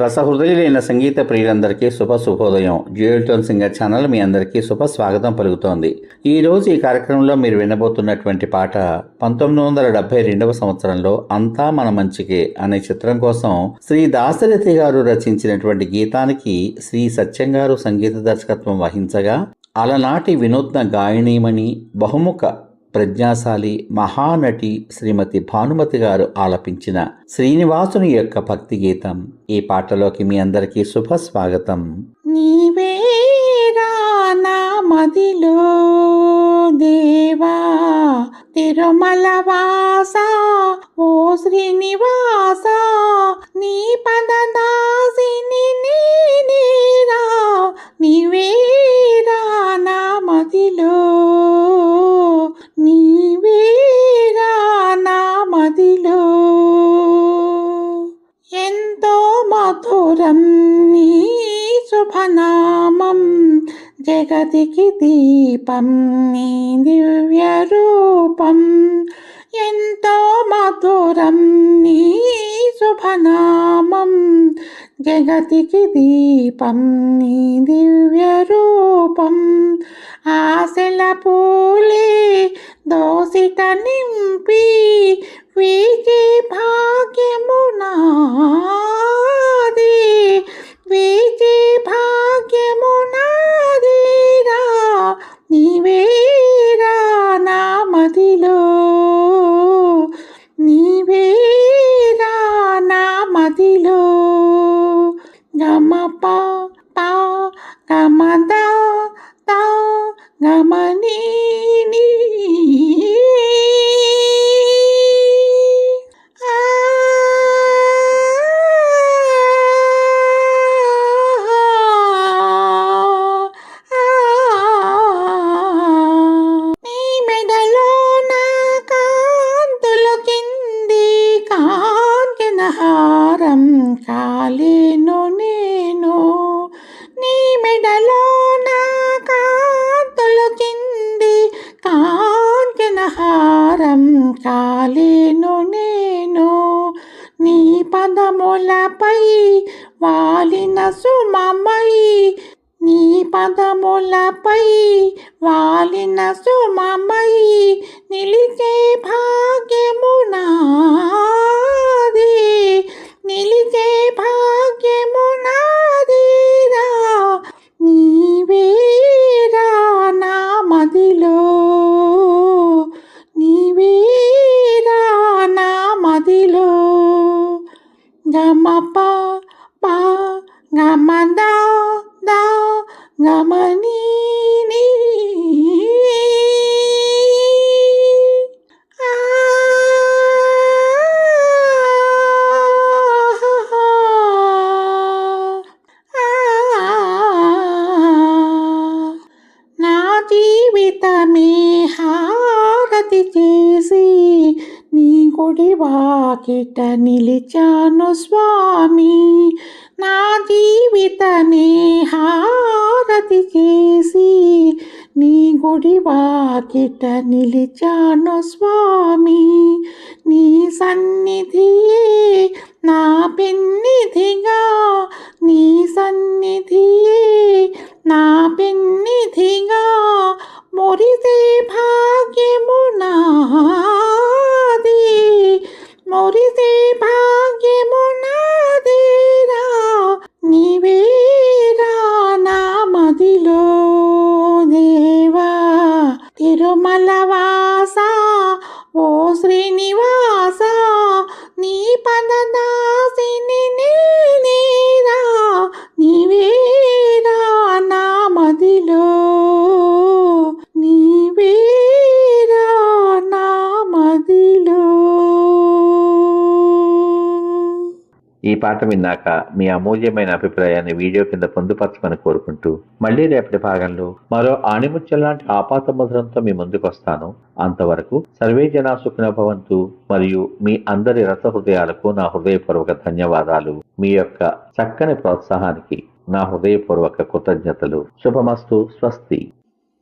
రసహృదయులైన సంగీత ప్రియులందరికీ శుభోదయం. Dual singer channel మీ అందరికీ స్వాగతం పలుకుతోంది. ఈరోజు ఈ కార్యక్రమంలో మీరు వినబోతున్నటువంటి పాట 1972 సంవత్సరంలో అంతా మన మంచికే అనే చిత్రం కోసం శ్రీ దాశరథి గారు రచించినటువంటి గీతానికి శ్రీ సత్యం గారు సంగీత దర్శకత్వం వహించగా, అలనాటి వినూత్న గాయనీమణి, బహుముఖ ప్రజ్ఞాశాలి మహానటి శ్రీమతి భానుమతి గారు ఆలపించిన శ్రీనివాసుని యొక్క భక్తి గీతం. ఈ పాటలోకి మీ అందరికీ స్వాగతం. నీవేరా నా మదిలో దేవా తిరుమల వాసా ఓ శ్రీనివాస, నీ పదదాసిని నేనేరా, నీవేరా నా మదిలో, నీవేరా నా మదిలో. ఎంతో మధురం నీ శుభనామం, జగతికి దీపం నీ దివ్య రూపం. ఎంతో మధురం నీ శుభనామం, జగతికి దీపం నీ దివ్య రూపం. ఆశల పూలే దోసిట నింపి వీచి భాగ్యము నాది, వీచి భాగ్యము నాదిరా, నీవేరా నా మదిలో, నీవేరా నా మదిలో. గమ పా పా గమ దా దా గమని నీ. హారం కాలేను నేను, నీ మెడలో నా కాంతులు కింది కాంచన హారం కాలేను నేను. నీ పదములపై వాలిన సుమమై, నీ పదములపై వాలిన సుమమై, నిలిచే భాగ్యము నాది, నిలిచే భాగ్యము నాదిరా, నీవేరా నా మదిలో, నీవేరా నా మదిలో. గమ పా పా గమ దా దా గమని నీ. నా జీవితమే హారతి చేసి నీ గుడి వాకిట నిలిచాను స్వామి. నా జీవితమే హారతి చేసి నీ గుడి వాకిట నిలిచాను స్వామి. నీ సన్నిధియే నా పెన్నిధిగా, నీ సన్నిధియే నా పెన్నిధిగా, మురిసే భాగ్యము నాది, మురిసే భాగ్యము నాదిరా, నీవేరా నా మదిలో దేవా తిరుమల వాసా ఓ శ్రీనివాస, నీ పదదాసిని నేనేరా, నీవేరా నా మదిలో, నీవేరా నా మదిలో. ఈ పాట విన్నాక మీ అమూల్యమైన అభిప్రాయాన్ని వీడియో కింద పొందుపరచమని కోరుకుంటూ, మళ్ళీ రేపటి భాగంలో మరో ఆణిముత్యం లాంటి ఆపాత మధురంతో మీ ముందుకు వస్తాను. అంతవరకు సర్వే జనా సుఖినో భవంతు. మరియు మీ అందరి రసహృదయాలకు నా హృదయపూర్వక ధన్యవాదాలు. మీ యొక్క చక్కని ప్రోత్సాహానికి నా హృదయపూర్వక కృతజ్ఞతలు. శుభమస్తు. స్వస్తి.